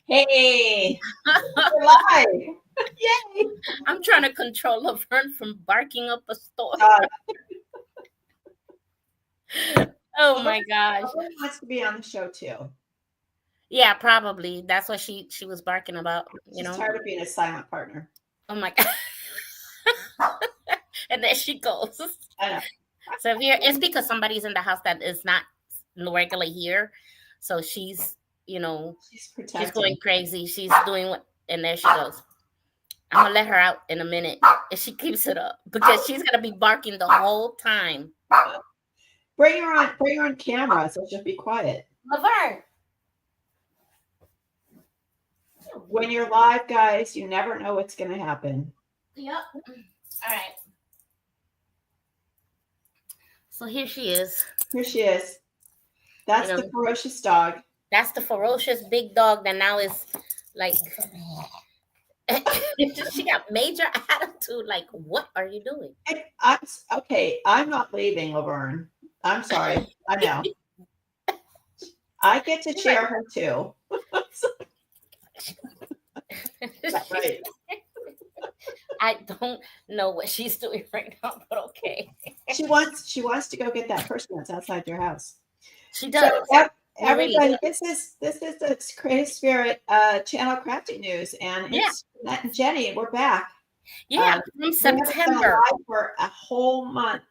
Hey, we're live. Yay. I'm trying to control Laverne from barking up a storm. Uh, Oh Laverne my gosh. wants to be on the show too. Yeah, probably. That's what she was barking about. She's tired of being a silent partner. Oh my god. And there she goes. I know. So it's because somebody's in the house that is not regularly here. So She's she's going protecting. crazy. She's doing what, and there she goes. I'm gonna let her out in a minute if she keeps it up because she's gonna be barking the whole time. Bring her on camera so she'll be quiet. Laverne. When you're live, guys, you never know what's going to happen. Yep. All right. So here she is. Here she is. That's You know, the ferocious dog. that's the ferocious big dog that now is like she got major attitude. Like, what are you doing? I'm not leaving, Laverne. I'm sorry. I know. I get to share her too. Right. I don't know what she's doing right now, but okay. She wants to go get that person that's outside your house. She So does. She really everybody, does. this is the Creative Spirit channel crafting news, and Yeah. it's Jeanette and Jenny. We're back. Yeah. From We haven't been September. live for a whole month.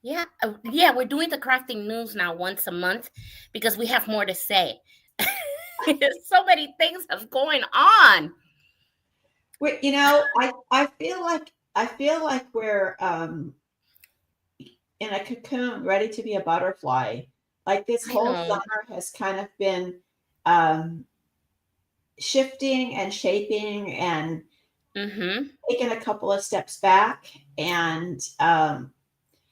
Yeah. Yeah. We're doing the crafting news now once a month because we have more to say. So many things have going on. I feel like we're in a cocoon, ready to be a butterfly. Like this I whole know. summer has kind of been um, shifting and shaping and Mm-hmm. taking a couple of steps back, and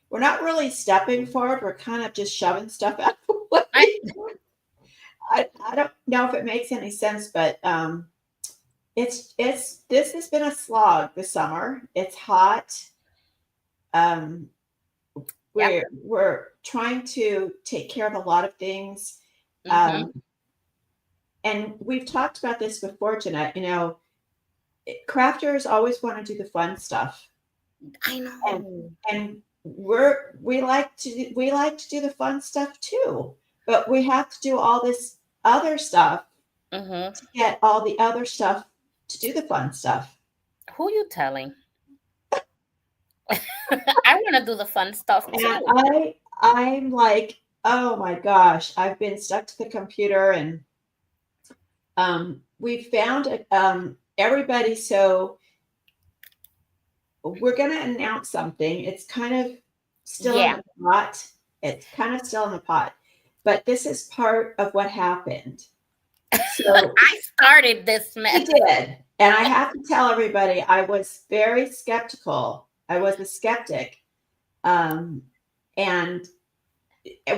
we're not really stepping forward. We're kind of just shoving stuff out the I, way. I don't know if it makes any sense, but this has been a slog this summer. It's hot. Um, yep. we're trying to take care of a lot of things. Mm-hmm. Um, and we've talked about this before, Jeanette. Crafters always want to do the fun stuff, I and know. and we like to do the fun stuff too, but we have to do all this other stuff Mm-hmm. to get all the other stuff to do the fun stuff. Who you telling? I want to do the fun stuff And too. I'm like, oh my gosh, I've been stuck to the computer, and we found everybody. So we're going to announce something. It's kind of still in Yeah. the pot. It's kind of still in the pot, but this is part of what happened. So I started this we mess. did. And I have to tell everybody, I was very skeptical. I was a skeptic. Um, and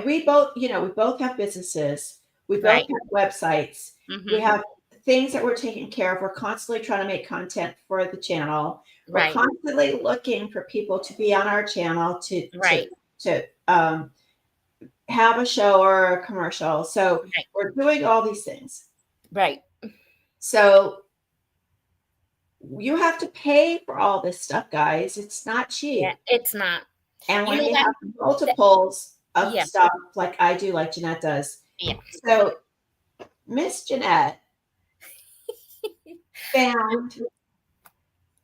we both have businesses. We both Right. have websites. We Mm-hmm. have things that we're taking care of. We're constantly trying to make content for the channel. We're Right. constantly looking for people to be on our channel Right. to have a show or a commercial. So Right. we're doing all these things. Right. So you have to pay for all this stuff, guys. It's not Yeah. cheap. It's not. And You when know you that. have that multiples of yeah. stuff like I do, like Jeanette does. Yeah. So Miss Jeanette found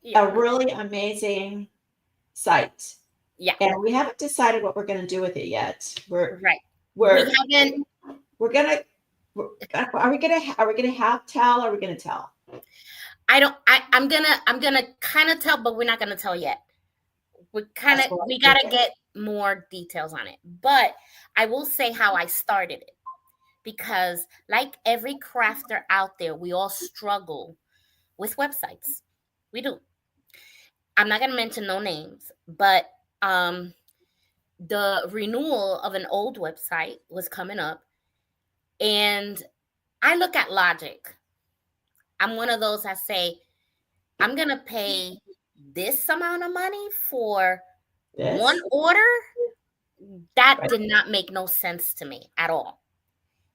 Yeah. a really amazing site. Yeah. And we haven't decided what we're going to do with it yet. Right. We We're haven't. we're gonna are we gonna have tell? Or are we gonna tell? I don't. I'm gonna kind of tell, but we're not gonna tell yet. That's what We okay. gotta get more details on it. But I will say how I started it because, like every crafter out there, we all struggle with websites. We do. I'm not gonna mention no names, but um, the renewal of an old website was coming up, and I look at logic. I'm one of those that say I'm gonna pay this amount of money for one This order. That right. did not make no sense to me at all.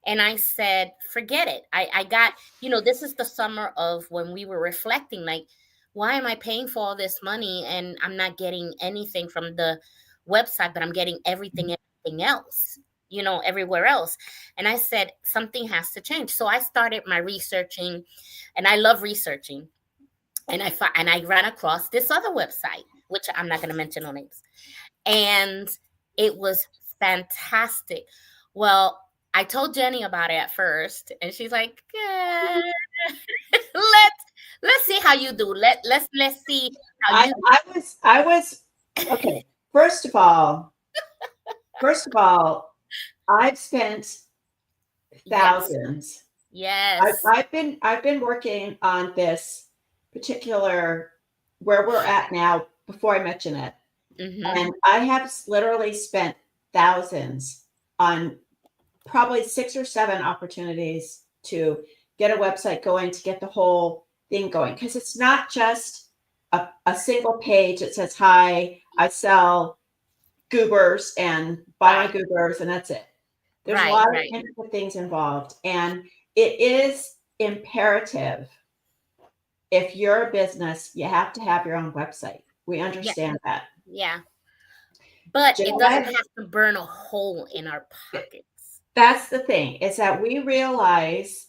And I said, forget it. I got, this is the summer of when we were reflecting, like, why am I paying for all this money and I'm not getting anything from the website, but I'm getting everything else, everywhere else. And I said, something has to change. So I started my researching, and I love researching. And I ran across this other website, which I'm not going to mention no names. And it was fantastic. Well, I told Jenny about it at first, and she's like, let's see how you do. Let's see how I you. I was okay. First of all, I've spent Yes, thousands. yes. I've been working on this particular where we're at now before I mention it. Mm-hmm. And I have literally spent thousands on probably 6 or 7 opportunities to get a website going, to get the whole thing going. Because it's not just a single page that says, hi, I sell goobers and buy my Right, goobers, and that's it. There's a right, lot of right. intricate things involved. And it is imperative. If you're a business, you have to have your own website. We Yeah, understand that. yeah. But it doesn't July, have to burn a hole in our pockets. that's the thing, is that we realize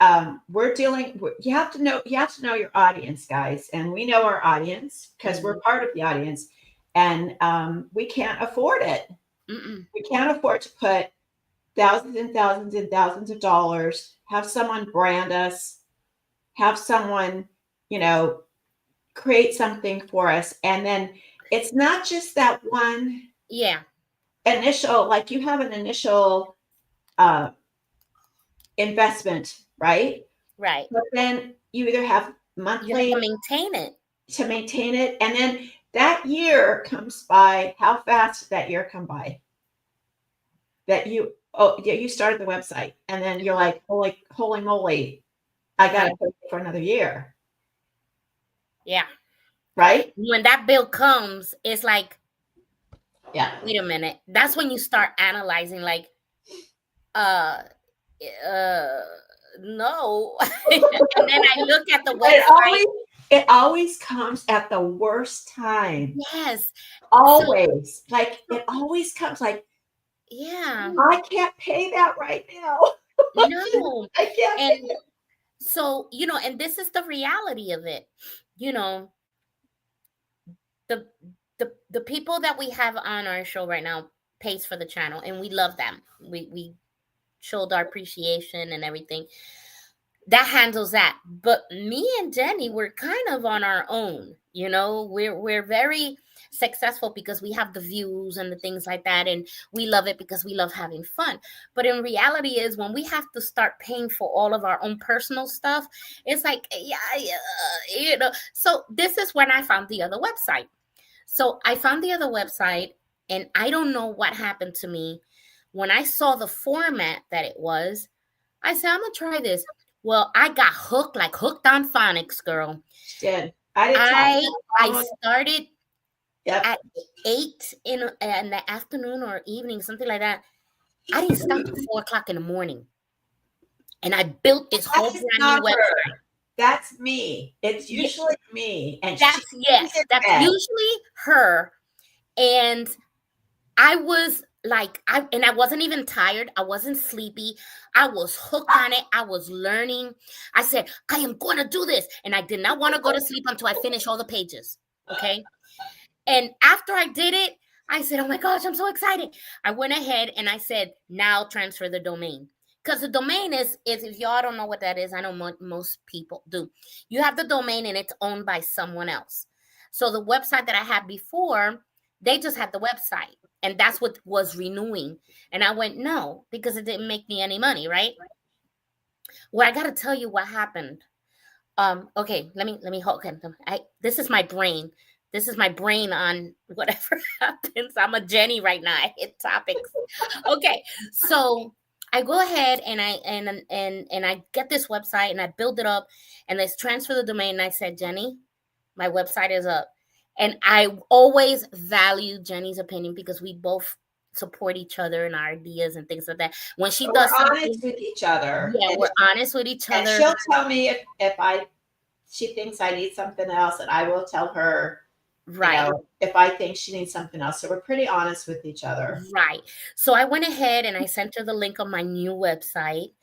you have to know your audience, guys, and we know our audience because we're Mm-hmm. part of the audience, and we can't afford it. Mm-mm. We can't afford to put thousands and thousands and thousands of dollars, have someone brand us, have someone, you know, create something for us, and then it's not just that one Yeah, initial, like you have an initial uh, investment, right? right. But then you either have You have to monthly maintain it. to maintain it, and then that year comes by. How fast did that year come by? That you oh yeah, you started the website, and then you're like, holy moly, I got Right. to pay for another year, Yeah. right? When that bill comes, it's like, Yeah. wait a minute. That's when you start analyzing, like, uh, uh, no. And then I look at the But website. it always comes at the worst time. Yes. So, Always. Like it always comes like yeah, I can't pay that right now. no. I can't pay And so, and this is the reality of it. You know, the the people that we have on our show right now pays for the channel, and we love them. We showed our appreciation and everything. That handles that. But me and Jenny, we're kind of on our own. We're very successful because we have the views and the things like that, and we love it because we love having fun. But in reality is when we have to start paying for all of our own personal stuff, it's like, yeah. So this is when I found the other website. So I found the other website, and I don't know what happened to me. When I saw the format that it was, I said, I'm gonna try this. Well, I got hooked, like hooked on phonics, girl. did. I did try. I started Yep. at 8 in the afternoon or evening, something like that. I didn't stop till 4 o'clock in the morning. And I built this That whole is brand new not website. her. That's me. It's Yeah, usually me, and that's she's in that's bed. usually her. And I was like, I wasn't even tired. I wasn't sleepy. I was hooked on it. I was learning. I said, I am going to do this. And I did not want to go to sleep until I finished all the pages. Okay. And after I did it, I said, oh my gosh, I'm so excited. I went ahead and I said, now transfer the domain. Because the domain is, if y'all don't know what that is, I know most people do. You have the domain and it's owned by someone else. So the website that I had before, they just had the website. And that's what was renewing. And I went, no, because it didn't make me any money, right? Well, I got to tell you what happened. Okay, let me hold. Okay, this is my brain. This is my brain on whatever happens. I'm a Jenny right now. I hit topics. Okay, so I go ahead and I get this website and I build it up, and let's transfer the domain. And I said, Jenny, my website is up. And I always value Jenny's opinion because we both support each other and our ideas and things like that. When she But does we're honest something, with each other. yeah, we're honest with each And other. she'll tell me if she thinks I need something else, and I will tell her, Right. if I think she needs something else. So we're pretty honest with each other. Right. So I went ahead and I sent her the link of my new website,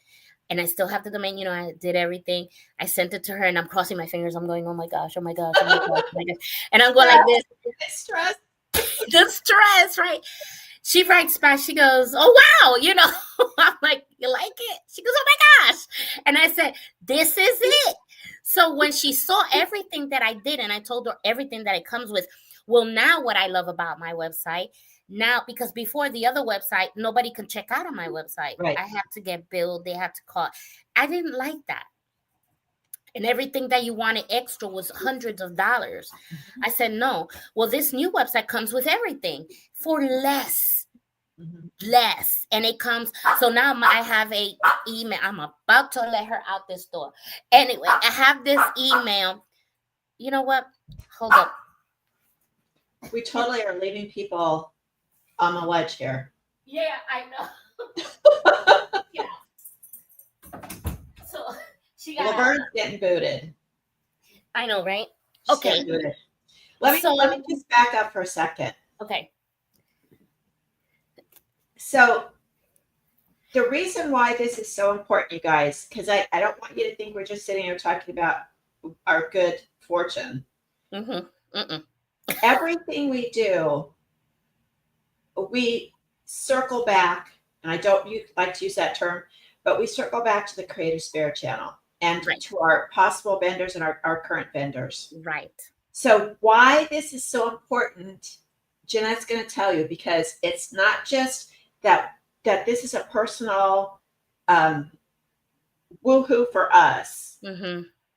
and I still have the domain. I did everything. I sent it to her, and I'm crossing my fingers. I'm going, oh my gosh, oh my gosh, oh my gosh, oh my gosh. And I'm going like this, Stress. the stress, right? She writes back, she goes, oh wow, I'm like, you like it? She goes, oh my gosh. And I said, this is it. So when she saw everything that I did, and I told her everything that it comes with, well, now what I love about my website now, because before the other website, nobody could check out on my website. Right. I had to get billed, they had to call. I didn't like that. And everything that you wanted extra was hundreds of dollars. I said, no. Well, this new website comes with everything for less. Less. And it comes, so now I have a email. I'm about to let her out this door. Anyway, I have this email. You know what? Hold up. We totally are leaving people on the ledge here. Yeah, I know. Yeah. So she got Laverne's getting booted. I know, right? She's Okay. getting booted. Let me just back up for a second. Okay. So the reason why this is so important, you guys, because I don't want you to think we're just sitting here talking about our good fortune. Everything we do, we circle back, and I don't like to use that term, but we circle back to the Creative Spirit channel and to our possible vendors and our current vendors. Right. So why this is so important, Jeanette's going to tell you, because it's not just that this is a personal woohoo for us.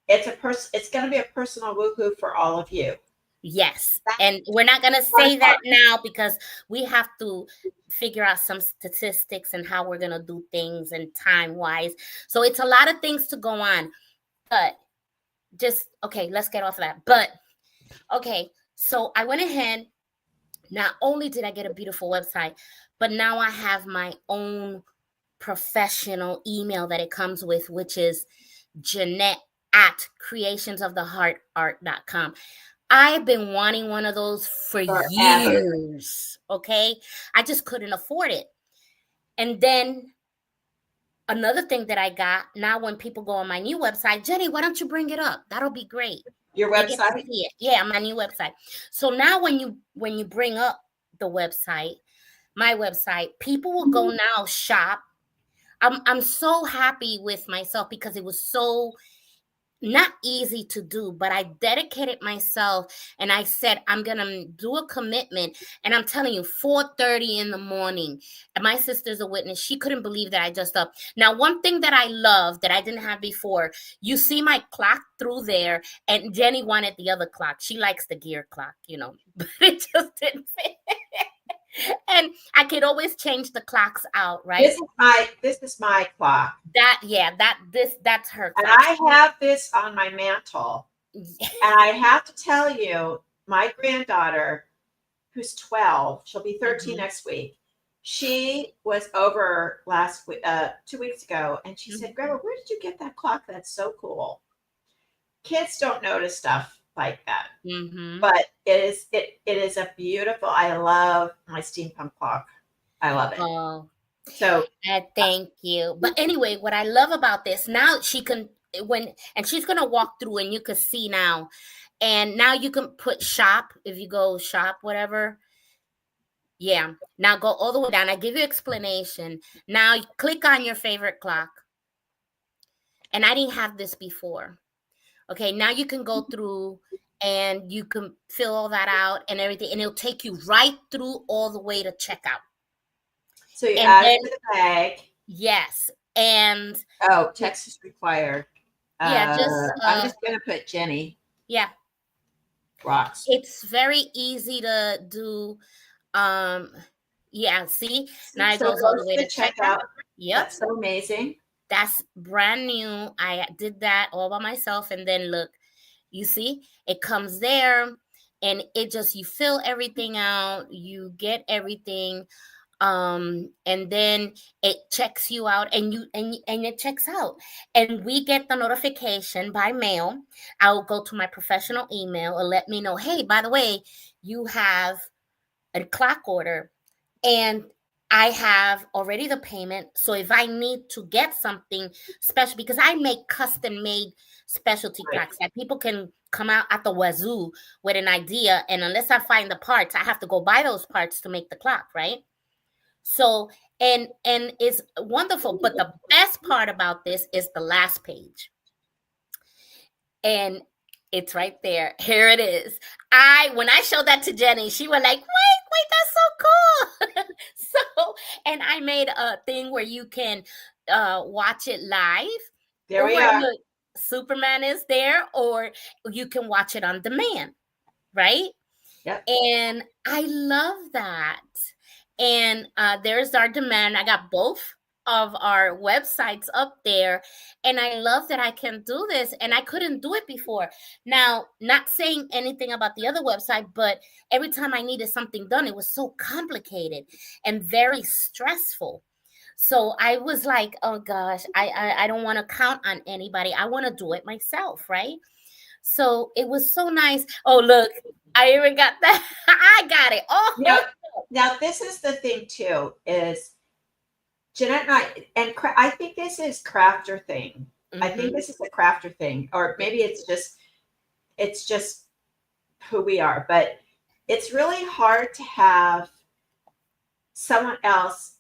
It's going to be a personal woohoo for all of you. Yes. And we're not going to say that now because we have to figure out some statistics and how we're going to do things and time wise. So it's a lot of things to go on, but okay, let's get off of that. But okay, so I went ahead. Not only did I get a beautiful website, but now I have my own professional email that it comes with, which is Jeanette at creationsoftheheartart.com. I've been wanting one of those for years. Okay. I just couldn't afford it. And then another thing that I got now, when people go on my new website, Jenny, why don't you bring it up? That'll be great. Your website? Yeah, my new website. So now when you bring up the website, my website, people will go now shop. I'm so happy with myself because it was so not easy to do, but I dedicated myself and I said, I'm going to do a commitment. And I'm telling you, 4:30 in the morning, and my sister's a witness. She couldn't believe that I just up. Now, one thing that I love that I didn't have before, you see my clock through there, and Jenny wanted the other clock. She likes the gear clock, but it just didn't fit. And I could always change the clocks out, right? This is my clock. That's her clock. And I have this on my mantle. And I have to tell you, my granddaughter, who's 12, she'll be 13 next week. She was over last week, 2 weeks ago, and she said, Grandma, where did you get that clock? That's so cool. Kids don't notice stuff like that. But it is a beautiful, I love my steampunk clock. I love it. Oh, so thank you. But anyway, what I love about this, now she can, and she's going to walk through and you can see now. And now you can put shop, if you go shop, whatever. Yeah. Now go all the way down. I give you explanation. Now click on your favorite clock. And I didn't have this before. Okay. Now you can go through and you can fill all that out and everything. And it'll take you right through all the way to checkout. So you add it to the bag. Yes. And text is required. Yeah, I'm just gonna put Jenny. Yeah. Rocks. It's very easy to do. Yeah, see? Now it goes all the way to checkout. Yep. That's so amazing. That's brand new. I did that all by myself. And then look, you see, it comes there and you fill everything out, you get everything. and then it checks you out, and it checks out, and we get the notification by mail. I'll go to my professional email and let me know, hey, by the way, you have a clock order, and I have already the payment. So if I need to get something special, because I make custom made specialty Right. clocks that people can come out at the wazoo with an idea, and unless I find the parts, I have to go buy those parts to make the clock, right? So, and it's wonderful. But the best part about this is the last page. And it's right there. Here it is. When I showed that to Jenny, she was like, wait, that's so cool. So, and I made a thing where you can watch it live, There or we are. look, Superman is there, or you can watch it on demand, right? Yep. And I love that. And there's our demand. I got both of our websites up there. And I love that I can do this. And I couldn't do it before. Now, not saying anything about the other website, but every time I needed something done, it was so complicated and very stressful. So I was like, oh gosh, I don't want to count on anybody. I want to do it myself, right? So it was so nice. Oh, look, I even got that. I got it. Now, Oh, now this is the thing too, is Jeanette and I think this is crafter thing. I think mm-hmm, this is a crafter thing, or maybe it's just who we are, but it's really hard to have someone else.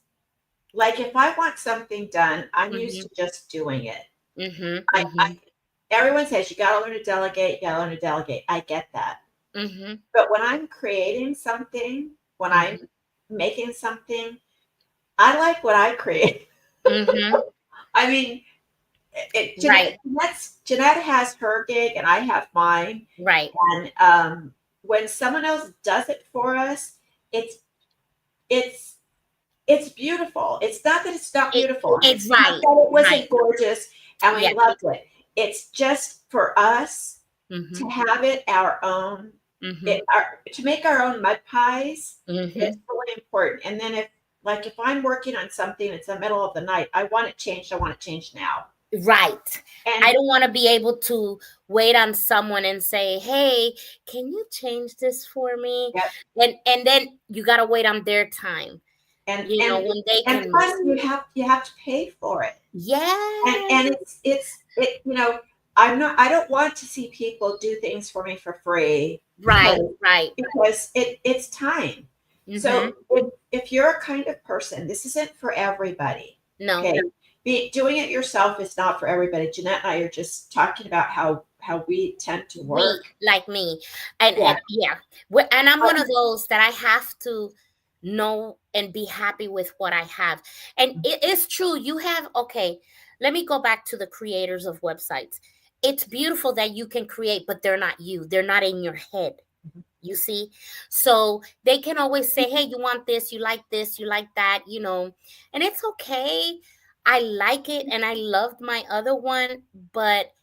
Like if I want something done, I'm used mm-hmm, to just doing it. mm-hmm, I everyone says you got to learn to delegate, you got to learn to delegate. I get that. mm-hmm, But when I'm creating something, when I'm mm-hmm, making something, I like what I create. mm-hmm. I mean, Right, Jeanette has her gig and I have mine. right. And when someone else does it for us, it's it's it's beautiful. It's not that it's not It, beautiful, and it's it's not right, that it right. wasn't gorgeous and we Yeah. loved it. It's just for us to Mm-hmm, have it our own. mm-hmm, To make our own mud pies, mm-hmm. it's really important. And then if I'm working on something, it's the middle of the night. I want it changed. I want it changed now. Right. I And don't want to be able to wait on someone and say, "Hey, can you change this for me?" yep, And then you got to wait on their time. and You know, and when they and can plus move. you have to pay for it. And Yes. I don't want to see people do things for me for free Right, right. because it's time. Mhm. So if you're a kind of person, this isn't for everybody. No. Okay. Doing it yourself is not for everybody. Jeanette and I are just talking about how we tend to We work. like me. And Yeah. yeah. And I'm one of those that I have to know and be happy with what I have. And it is true. You have, okay, let me go back to the creators of websites. It's beautiful that you can create, but they're not you. They're not in your head. You see? So they can always say, hey, you want this, you like that, and it's okay. I like it and I loved my other one, but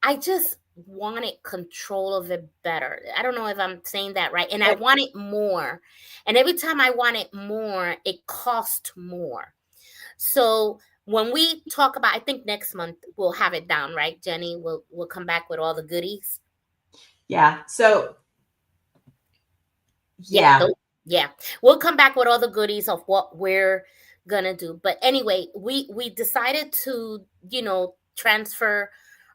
I just wanted control of it better. I don't know if I'm saying that right. And I And, want it more. And every time I want it more, it costs more. So when we talk about, I think next month we'll have it down, right, Jenny? We'll come back with all the goodies. yeah. So Yeah, yeah. yeah. We'll come back with all the goodies of what we're gonna do. But anyway, we decided to, transfer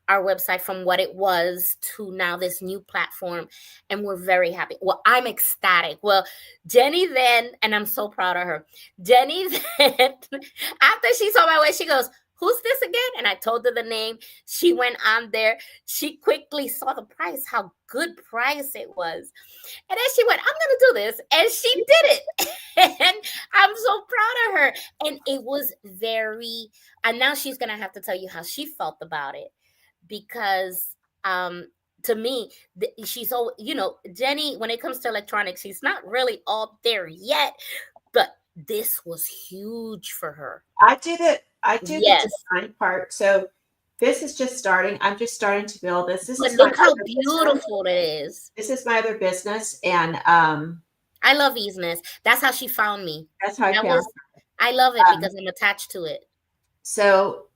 our website from what it was to now this new platform, and we're very happy. Well, I'm ecstatic. Well, Jenny then, and I'm so proud of her. Jenny then, after she saw my way, she goes, "Who's this again?" And I told her the name. She went on there. She quickly saw the price, how good price it was. And then she went, I'm going to do this. And she did it. And I'm so proud of her. And it was and now she's going to have to tell you how she felt about it. Because to me, she's so, Jenny, when it comes to electronics, she's not really all there yet. But this was huge for her. I did the Yes. design part. So this is just starting. I'm just starting to build this. This But is my look how other business. beautiful it is. This is my other business. And I love easiness. That's how she found me. That's how I That found. was I love it Um, because I'm attached to it. so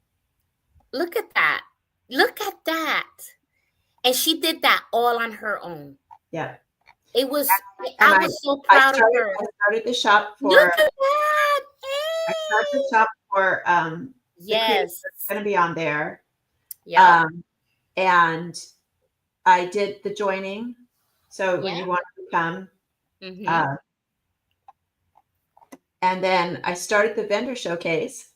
Look at that. Look at that. And she did that all on her own. yeah, It was and I I was so I proud of started her. I started the shop for Look at that. I started the shop for the creators Yes. that's going to be on there, Yep. um, and I did the joining. So when Yeah. you want to become, Mhm. uh, and then I started the vendor showcase.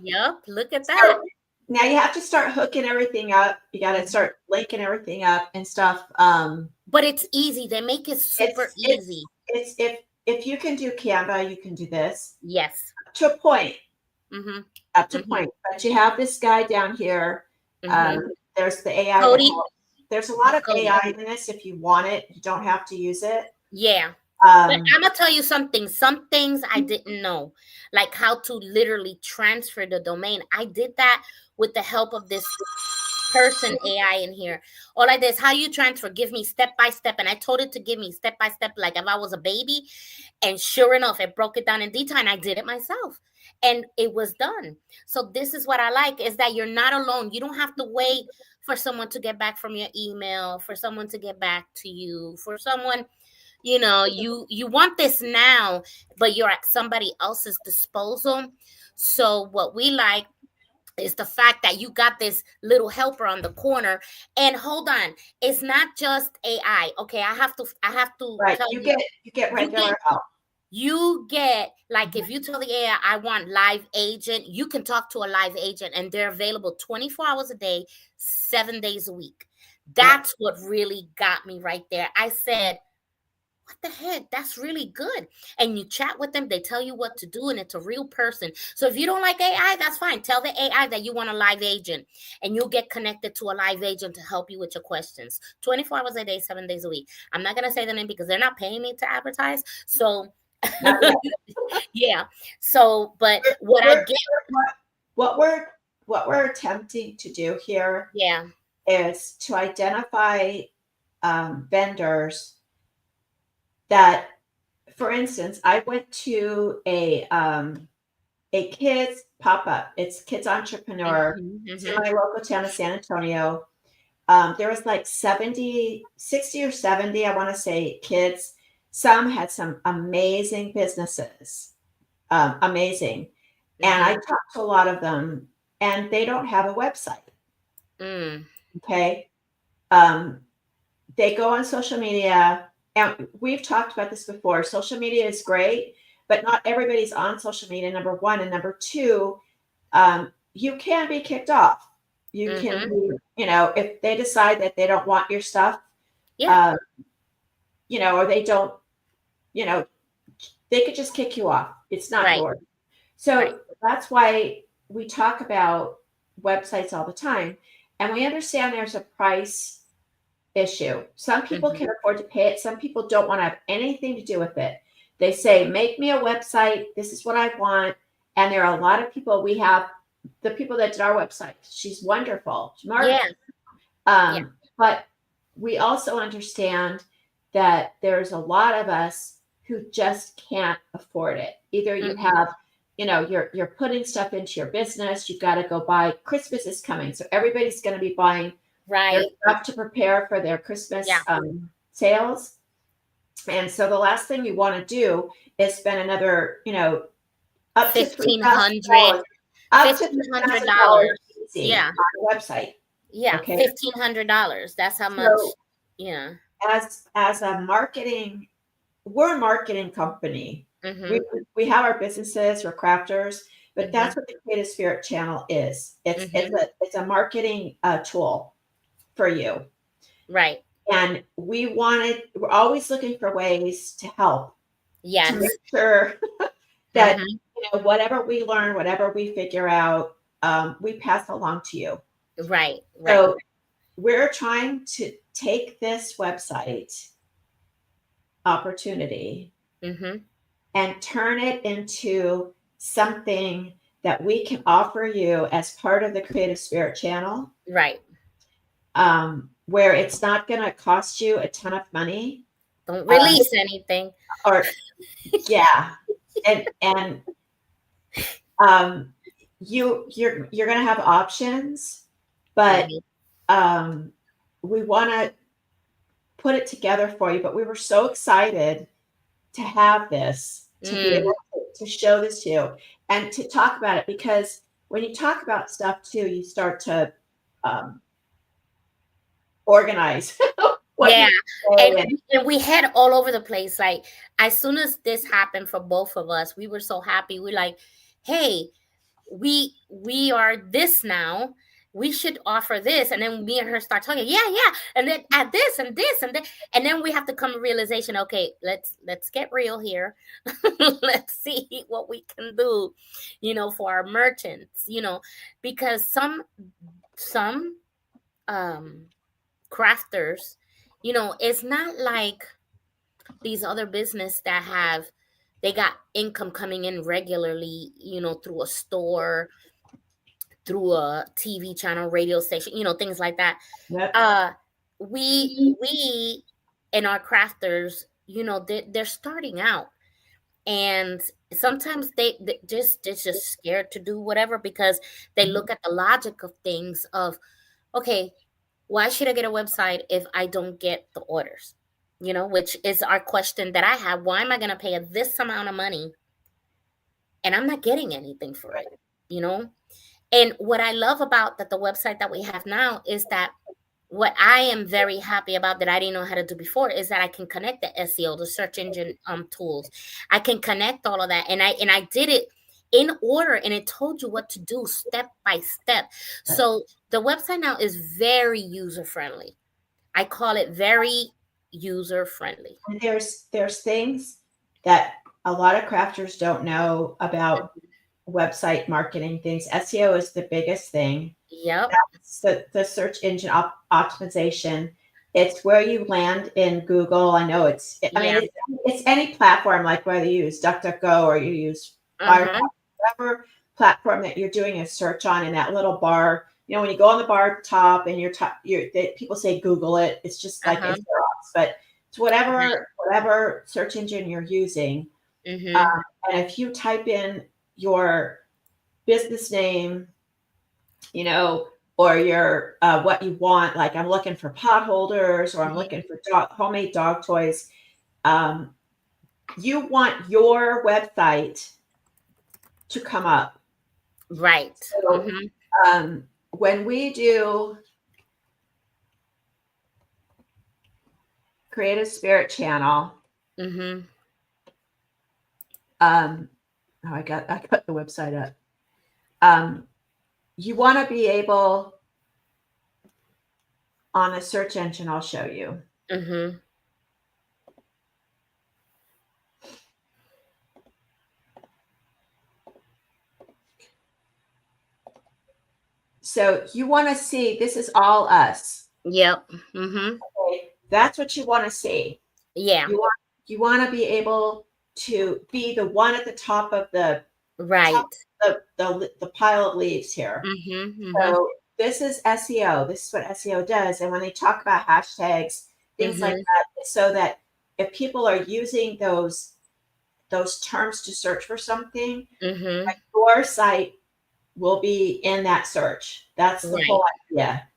Yep. Look at that. So now you have to start hooking everything up. You got to Mhm. start linking everything up and stuff. But it's easy. They make it super easy. It's if you can do Canva, you can do this Yes. to a point, Mhm. up to a Mhm. point. But you have this guy down here. Mhm. There's the AI that Cody. helps. There's a lot of Cody. AI in this. If you want it, you don't have to use it. Yeah. But Um, I'm gonna tell you something. Some things I didn't know, like how to literally transfer the domain. I did that with the help of this person AI in here. All I did is how you transfer. Give me step by step, and I told it to give me step by step, like if I was a baby. And sure enough, it broke it down in detail, and I did it myself, and it was done. So this is what I like is that you're not alone. You don't have to wait for someone to get back from your email, for someone to get back to you, for someone you want this now, but you're at somebody else's disposal. So what we like is the fact that you got this little helper on the corner. And hold on, it's not just AI. Okay, I have to right. tell you, You get you get regular help. like if you tell the AI I want live agent, you can talk to a live agent and they're available 24 hours a day, 7 days a week. Yep. That's what really got me right there. I said, what the heck? That's really good. And you chat with them, they tell you what to do, and it's a real person. So if you don't like AI, that's fine. Tell the AI that you want a live agent, and you'll get connected to a live agent to help you with your questions. 24 hours a day, 7 days a week. I'm not going to say the name because they're not paying me to advertise. So, Not yet. yeah. So, but what I We're, get, what we're what we're attempting to do here yeah. is to identify vendors that, for instance, I went to a kids pop up. It's kids entrepreneur. Hmm. It's in Hmm. my local town of San Antonio. There was like 70, 60 or 70, I want to say, kids. Some had some amazing businesses, amazing. And I Hmm. talked to a lot of them, and they don't have a website. Mm. Okay. They go on social media, and we've talked about this before. Social media is great, but not everybody's on social media, number one. And number two, you can be kicked off. You can Hmm. be, if they decide that they don't want your stuff, Yeah. uh, or they don't, you know, they could just kick you off. It's not Right. yours. Right. So that's why we talk about websites all the time. And we understand there's a price issue. Some people Hmm. can afford to pay it. Some people don't want to have anything to do with it. They say, make me a website. This is what I want. And there are a lot of people. We have the people that did our website. She's wonderful. She's Yeah. marvelous. Yeah. But we also understand that there's a lot of us who just can't afford it. Either you Hmm. have, you're putting stuff into your business. You've got to go buy. Christmas is coming, so everybody's going to be buying their Right. stuff to prepare for their Yeah. Christmas sales. And so the last thing you want to do is spend another, up to three fifteen thousand hundred, dollars, up to fifteen three hundred thousand dollars dollars easy Yeah. on a website. Yeah. Okay, $1,500. That's how much. so Yeah. as a marketing, we're a marketing company. We Mhm. we have our businesses, we're crafters, but that's Mhm. what the Creative Spirit Channel is. It's Mhm. a marketing tool for you. Right. And we're always looking for ways to help, to make Yes. sure that, Mhm. whatever we learn, whatever we figure out, we pass along to you. Right. Right. So we're trying to take this website opportunity Mhm. and turn it into something that we can offer you as part of the Creative Spirit channel, Right. where it's not going to cost you a ton of money. Don't um, release anything. or yeah, and um, you're gonna have options, but Mhm. um, we want to put it together for you. But we were so excited to have this, to be Mm, able to show this to you and to talk about it, because when you talk about stuff too, you start to um, organize what yeah, you and say. And and we had all over the place. Like as soon as this happened for both of us, we were so happy. We're like, "Hey, we are this now. We should offer this." And then me and her start talking. Yeah, yeah, and then add this and this and then, and then we have to come to realization. Okay, let's get real here. Let's see what we can do, for our merchants. Because some um crafters, it's not like these other business that they got income coming in regularly, through a store, through a TV channel, radio station, things like that. yep, uh we and our crafters, they're starting out, and sometimes they're just scared to do whatever because they look at the logic of things of, okay, why should I get a website if I don't get the orders? Which is our question that I have. Why am I going to pay this amount of money and I'm not getting anything for it? You know? And what I love about the website that we have now is that what I am very happy about that I didn't know how to do before is that I can connect the SEO, the search engine tools. I can connect all of that, and I did it in order, and it told you what to do step by step. So the website now is very user friendly. I call it very user friendly. and there's things that a lot of crafters don't know about website marketing things. SEO is the biggest thing. Yep. That's the search engine optimization. It's where you land in Google. I know I mean, Yeah. it's any platform, like whether you use DuckDuckGo or you use Firefox, Uh-huh. whatever platform that you're doing a search on, in that little bar. When you go on the bar at the top and people say Google it. It's just like a Uh-huh. Xerox, but it's Right. whatever search engine you're using. Mm-hmm. And if you type in your business name, you know, or your what you want, like I'm looking for pot holders, or I'm looking for homemade dog toys. Um, you want your website to come up. Right. So Mm-hmm. when we do Creative Spirit Channel, Mm-hmm. um, oh, I got the website up. Um, you want to be able, on the search engine, I'll show you. Mm-hmm. So you want to see, this is all us. Yep. Mm-hmm. Okay? That's what you want to see. Yeah. You want to be able to be the one at the top of the top Right. of the pile of leaves here. Mm-hmm. Mm-hmm. So this is SEO. This is what SEO does. And when they talk about hashtags, things like Mm-hmm. that, it's so that if people are using those terms to search for something, Mm-hmm. your site will be in that search. That's the Right. whole idea.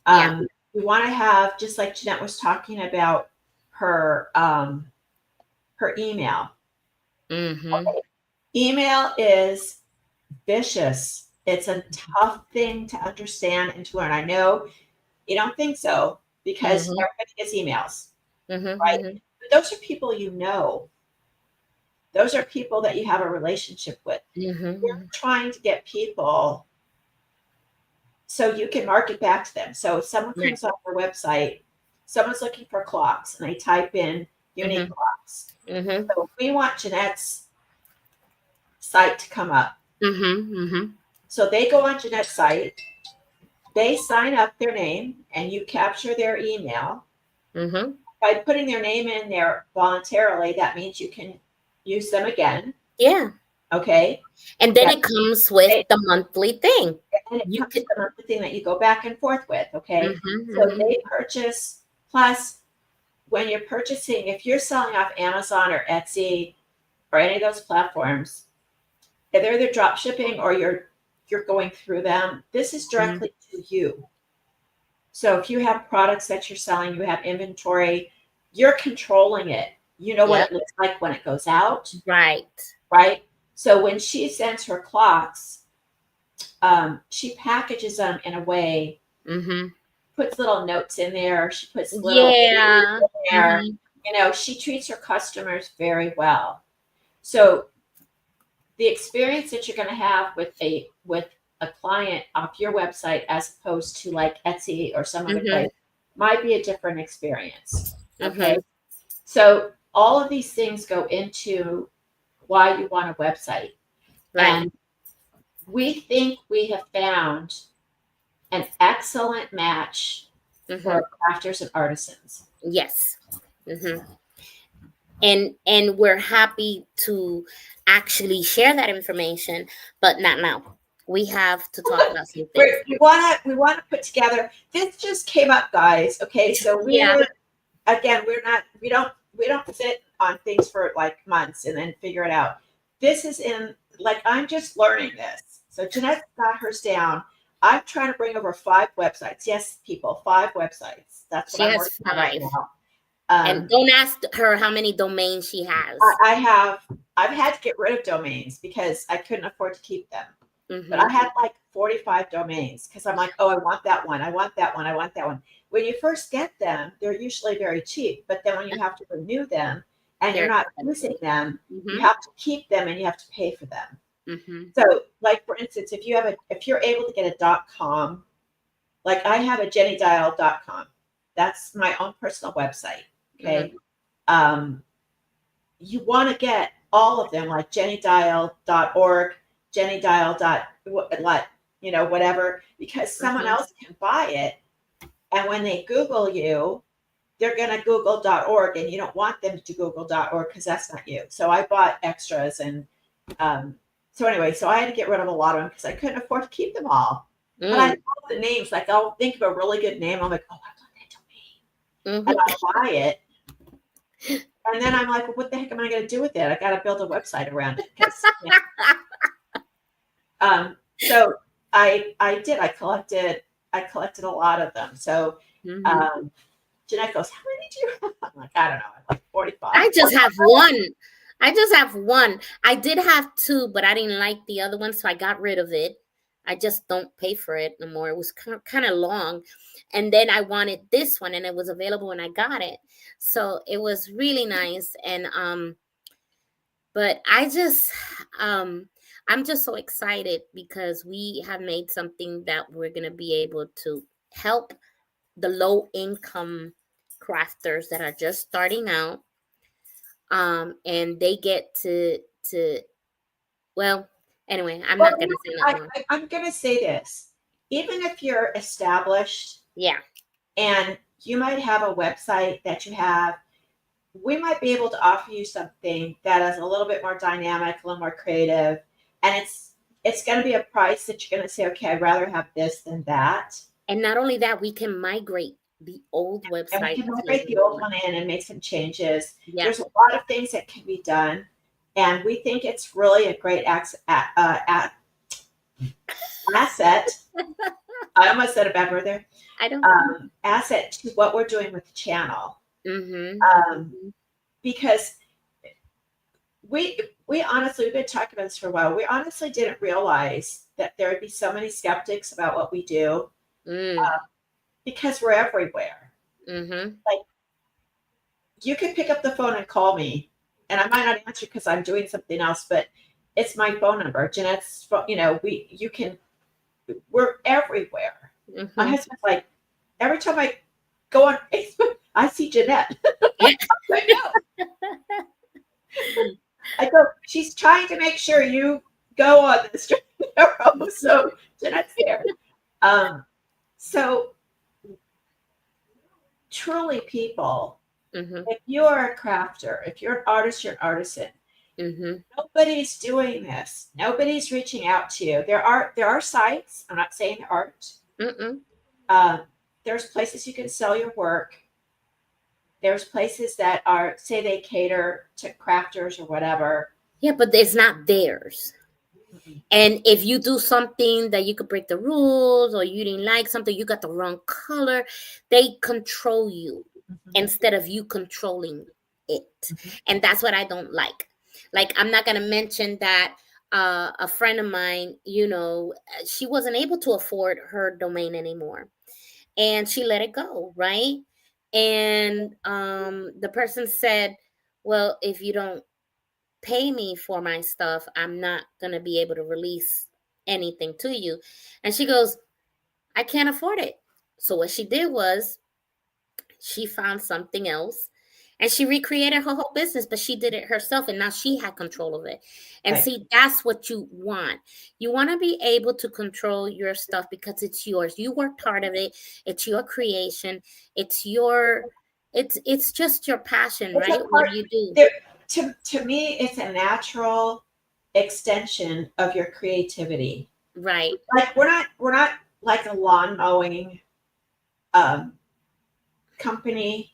Yeah. You want to have, just like Jeanette was talking about, her her email. Mm-hmm. Email is vicious. It's a tough thing to understand and to learn. I know you don't think so, because Mm-hmm. everybody gets emails, right? Mm-hmm. But those are people you know. Those are people that you have a relationship with. You're Mm-hmm. trying to get people so you can market back to them. So if someone Right. comes on your website, someone's looking for clocks, and they type in unique Mm-hmm. clocks. Mm-hmm. So we want Jeanette's site to come up. Mm-hmm. Mm-hmm. So they go on Jeanette's site, they sign up their name, and you capture their email. Mm-hmm. By putting their name in there voluntarily, that means you can use them again. Yeah. Okay. And then That it comes with they, the monthly thing. and it You comes could. to the monthly thing that you go back and forth with. Okay. Mm-hmm. So Mm-hmm. they purchase, plus when you're purchasing, if you're selling off Amazon or Etsy or any of those platforms, if they're either drop shipping or you're going through them, this is Mhm. directly to you. So if you have products that you're selling, you have inventory, you're controlling it. You know what Yep. it looks like when it goes out, Right. right? So when she sends her clocks, she packages them in a way, Mhm. puts little notes in there. She puts little videos Yeah. in there. Mhm. She treats her customers very well. So the experience that you're going to have with a client off your website as opposed to like Etsy or some other Mhm. place might be a different experience. Okay. Mhm. So all of these things go into why you want a website. Right. And we think we have found an excellent match Mhm. for crafters and artisans. Yes. Mhm. And we're happy to actually share that information, but not now. We have to talk about some things. We want to put together. This just came up, guys. Okay, so Yeah. we don't sit on things for like months and then figure it out. This is in like I'm just learning this. So Jeanette's got hers down. I'm trying to bring over 5 websites. Yes, people, 5 websites. That's what She I'm has working on right 5. now. And don't ask her how many domains she I, has. I have I've had to get rid of domains because I couldn't afford to keep them. But I Mhm. had like 45 domains because I'm like, oh, I want that one. I want that one. I want that one. When you first get them, they're usually very cheap. But then when you have to renew them and you're They're not expensive. using them, you Mhm. have to keep them and you have to pay for them. Mhm. So, like for instance, if you're able to get a .com, like I have a jennydial.com. That's my own personal website. Okay. Mhm. Um, you want to get all of them like jennydial.org, jennydial dot what whatever, because someone Mhm. else can buy it, and when they Google you, they're going to google.org, and you don't want them to google.org because that's not you. So I bought extras, and um, so anyway, so I had to get rid of a lot of them because I couldn't afford to keep them all. But I Mm. love the names. Like I'll think of a really good name. I'm like, oh, I want that domain, and Mhm. I'll buy it. And then I'm like, well, what the heck am I going to do with it? I got to build a website around it because. So I did. I collected a lot of them. So Mhm. um, Jeanette goes, "How many do you have?" I'm like, "I don't know. I have like 45." I just have one. I just have one. I did have two, but I didn't like the other one, so I got rid of it. I just don't pay for it no more. It was kind of long. And then I wanted this one and it was available and I got it. So it was really nice. And but um I'm just so excited because we have made something that we're going to be able to help the low income crafters that are just starting out, and they get to well, anyway, I'm Well, not gonna say nothing I, more. I, I'm going to say this. Even if you're established Yeah. and you might have a website that you have, we might be able to offer you something that is a little bit more dynamic, a little more creative, and it's going to be a price that you're going to say, okay, I'd rather have this than that. And not only that, we can migrate the old And we website can to the migrate the new old one. one in and make some changes. Yeah. There's a lot of things that can be done, and we think it's really a great asset. I almost said a bad word there. I don't. Asset to what we're doing with the channel, Mhm. um, Mhm. because we honestly, we've been talking about this for a while. We honestly didn't realize that there would be so many skeptics about what we do Mm. because we're everywhere. Mhm. Like you can pick up the phone and call me, and I might not answer because I'm doing something else, but it's my phone number. Jeanette's phone, we're everywhere. My Mhm. husband's like, every time I go on Facebook, I see Jeanette. I know. I go, she's trying to make sure you go on the straight and narrow, so Jeanette's there. Um, so truly, people, Mhm. if you are a crafter, if you're an artist, you're an artisan. Mhm. Nobody's doing this. Nobody's reaching out to you. There are sites. I'm not saying there aren't. Mm-mm. Uh, there's places you can sell your work. there's places that are, say they cater to crafters or whatever. Yeah, but it's not theirs. Mhm. And if you do something that you could break the rules, or you didn't like something, you got the wrong color, they control you Mhm. instead of you controlling it. Mhm. And that's what I don't like. Like, I'm not going to mention that a friend of mine, she wasn't able to afford her domain anymore, and she let it go, right? And the person said, well, if you don't pay me for my stuff, I'm not going to be able to release anything to you. And she goes, I can't afford it. So what she did was she found something else and she recreated her whole business, but she did it herself, and now she had control of it. And Right. see, that's what you want. You want to be able to control your stuff because it's yours. You worked hard of it. It's your creation. It's just your passion, It's a right? What part you do. there to me, it's a natural extension of your creativity. Right. Like we're not like a lawn mowing um, company.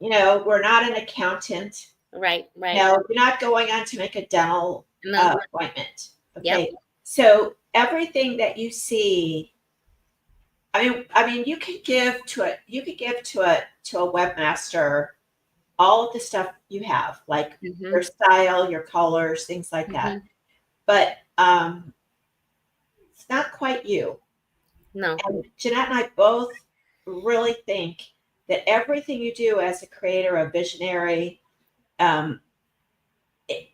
We're not an accountant. Right. Right. No, you're not going on to make a dental No. appointment. Yep. Okay, so everything that you see, I mean, you could give to a webmaster all of the stuff you have, like Mm-hmm. your style, your colors, things like that. Mm-hmm. But it's not quite you. No. And Jeanette and I both really think that everything you do as a creator, a visionary, um, it,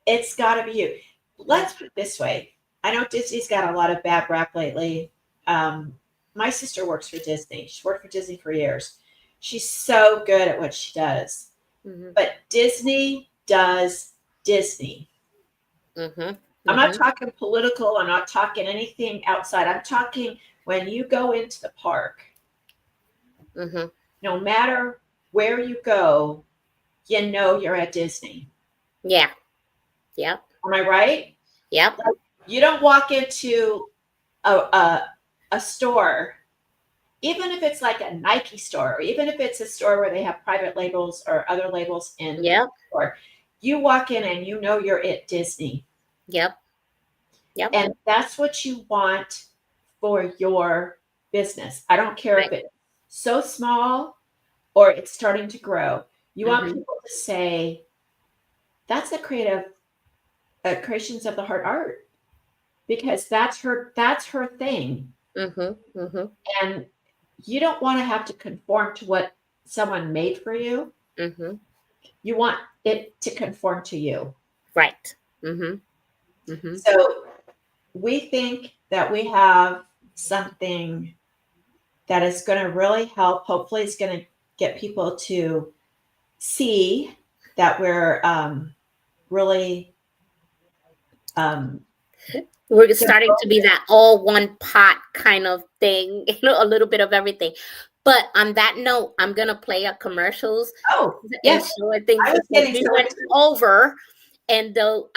it's got to be you. Right. Let's put it this way. I know Disney's got a lot of bad rap lately. Um, my sister works for Disney. She's worked for Disney for years. She's so good at what she does. Mm-hmm. But Disney does Disney. Mm-hmm. I'm not Mm-hmm. talking political. I'm not talking anything outside. I'm talking when you go into the park, Mm-hmm. no matter where you go, you know you're at Disney. Yeah. Yep. Am I right? Yep. Like, you don't walk into a store, even if it's like a Nike store, or even if it's a store where they have private labels or other labels in the Yep. store. You walk in and you know you're at Disney. Yep. Yep. And that's what you want for your business. I don't care if Right. it's so small or it's starting to grow. You want Mm-hmm. people to say, that's a creative creations of the heart art, because that's her thing. Mm-hmm. Mm-hmm. And you don't want to have to conform to what someone made for you. Mm-hmm. You want it to conform to you. Right. Mm-hmm. Mm-hmm. So we think that we have something that is going to really help. Hopefully, it's going to get people to see that we're really um, We're starting to be that all one pot kind of thing, a little bit of everything. But on that note, I'm gonna play a commercials oh, and yes, show things I was because getting we so went excited. over, and though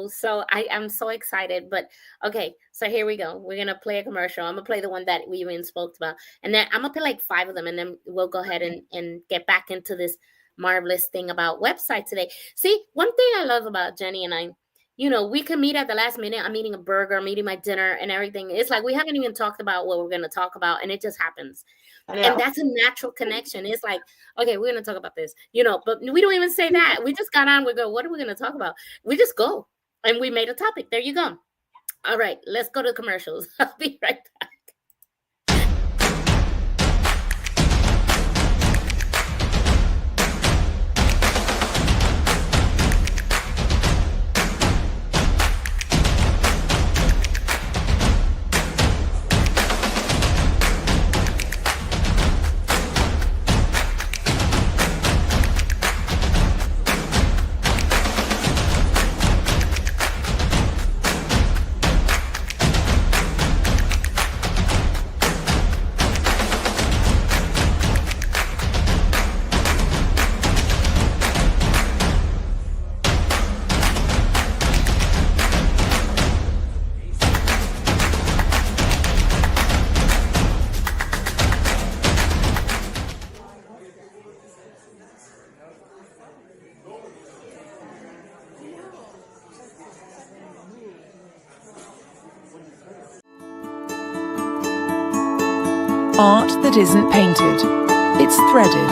so I'm so excited. But okay, so here we go. We're gonna play a commercial. I'm gonna play the one that we even spoke about, and then I'm gonna play like 5 of them, and then we'll go ahead and get back into this marvelous thing about website today. See, one thing I love about Jenny and I, we can meet at the last minute. I'm eating a burger, I'm eating my dinner and everything. It's like we haven't even talked about what we're going to talk about, and it just happens. I And know. that's a natural connection. It's like, okay, we're going to talk about this, but we don't even say that. We just got on, we go, what are we going to talk about? We just go. And we made a topic. There you go. All right, let's go to commercials. I'll be right back. Art that isn't painted, it's threaded.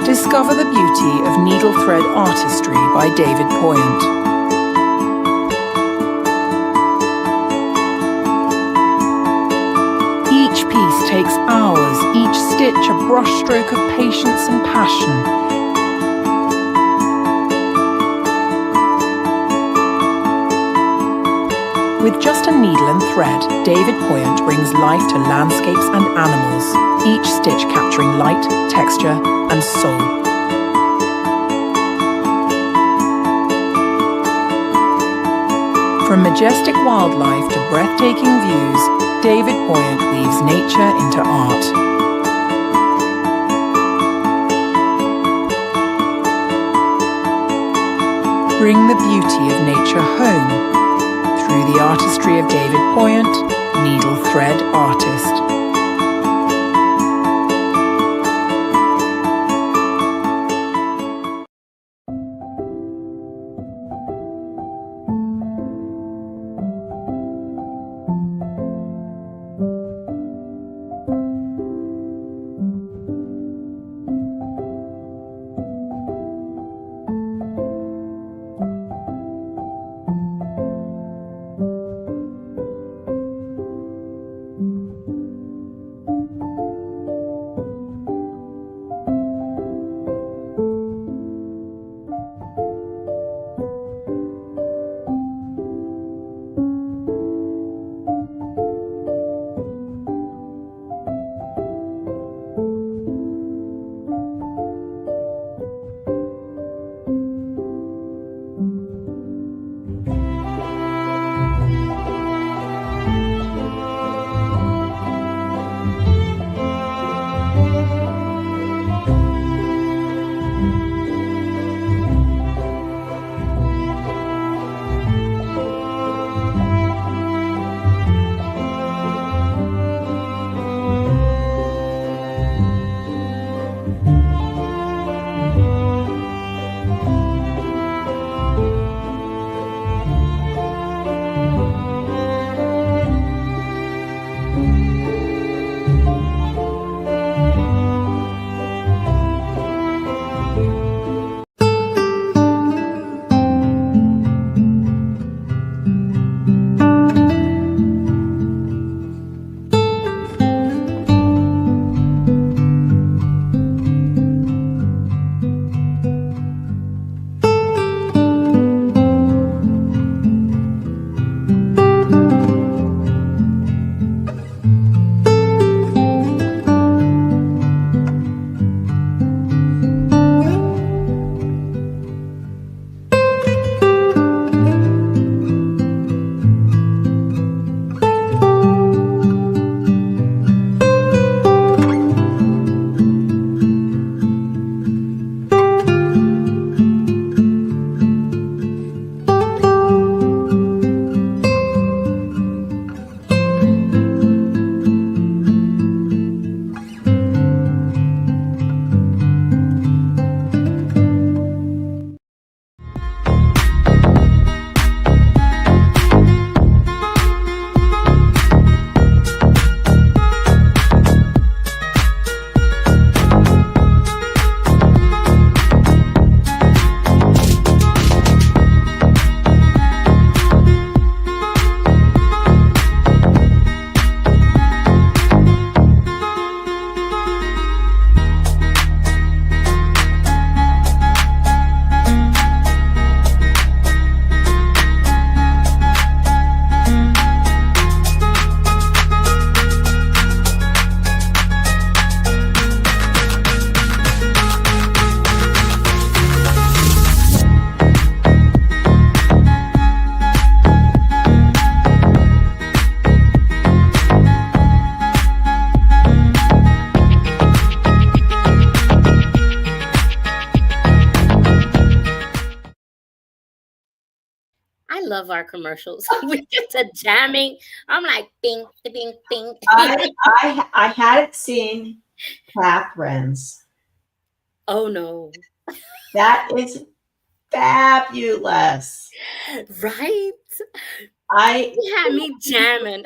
Discover the beauty of needle thread artistry by David Poyant. Each piece takes hours, each stitch a brushstroke of patience and passion. With just a needle and thread, David Poyant brings life to landscapes and animals, each stitch capturing light, texture, and soul. From majestic wildlife to breathtaking views, David Poyant weaves nature into art. Bring the beauty of nature home through the artistry of David Poyant, needle thread artist. I love our commercials. We get to jamming. I'm like, bing, bing, bing. I hadn't seen Catherine's. Oh no. That is fabulous. Right? You I, had me jamming.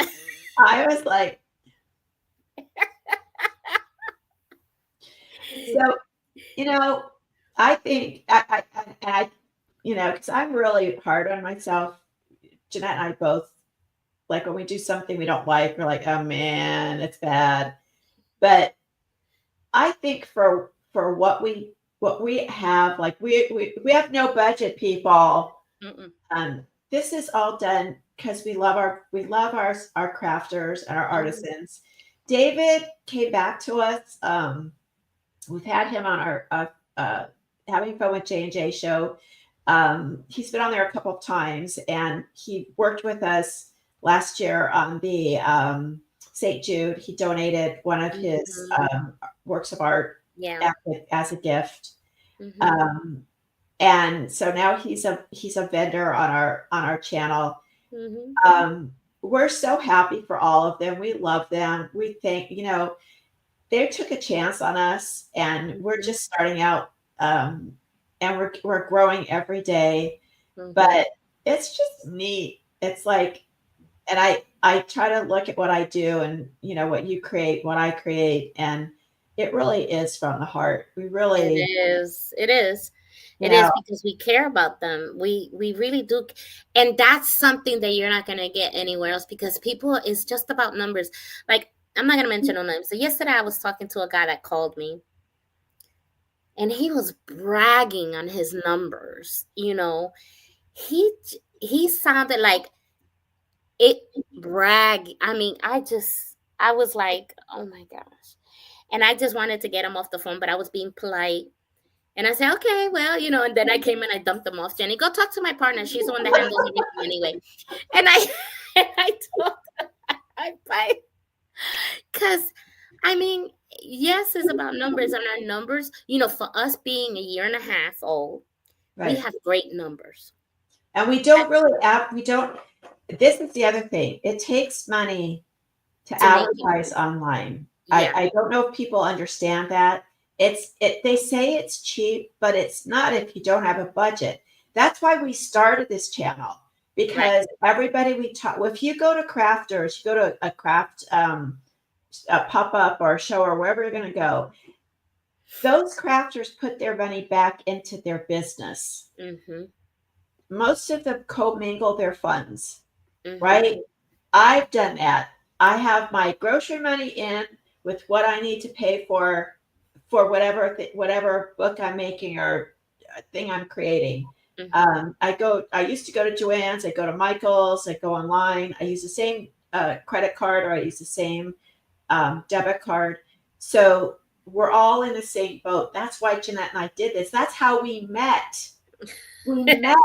I was like, So, you know, I think because I'm really hard on myself. Jeanette and I both, like, when we do something we don't like, we're like, "Oh, man, it's bad." But I think for what we have, like, we have no budget, people. Mm-mm. This is all done because we love our crafters and our Mhm. artisans. David came back to us. We've had him on our Having Fun with J&J show. He's been on there a couple of times, and he worked with us last year on the St. Jude. He donated one of his Mhm. works of art Yeah. as a gift. Mhm. Um, and so now he's a vendor on our channel. Mhm. We're so happy for all of them. We love them. We think, they took a chance on us, and we're Mhm. just starting out, and we're growing every day. Mhm. But it's just neat. It's like, and I try to look at what I do, and what you create, what I create, and it really is from the heart. We It really, is. It is. you It is know, because we care about them. We really do. And that's something that you're not gonna get anywhere else because people is just about numbers. Like I'm not gonna mention no names. So yesterday I was talking to a guy that called me and he was bragging on his numbers. He sounded like it brag. I mean, I was like, oh my gosh. And I just wanted to get him off the phone, but I was being polite. And I said, okay, well, and then I came and I dumped them off. Jenny, go talk to my partner. She's the one that handles everything anyway. And I and I told her, I bye. Because I mean, yes, it's about numbers and our numbers, for us being a year and a half old, we right. have great numbers. And we don't really we don't. This is the other thing. It takes money to To make it. advertise online. I, Yeah, I don't know if people understand that. They say it's cheap, but it's not if you don't have a budget. That's why we started this channel, right. because everybody we talk, well, if you go to crafters, you go to a craft a pop-up or a show or wherever you're going to go, those crafters put their money back into their business. Mm-hmm. Most of them commingle their funds, Mm-hmm. right? I've done that. I have my grocery money in with what I need to pay for whatever book I'm making or thing I'm creating. Mm-hmm. I used to go to Joann's. I go to Michael's. I go online. I use the same credit card, or I use the same debit card. So we're all in the same boat. That's why Jeanette and I did this. That's how we met. We met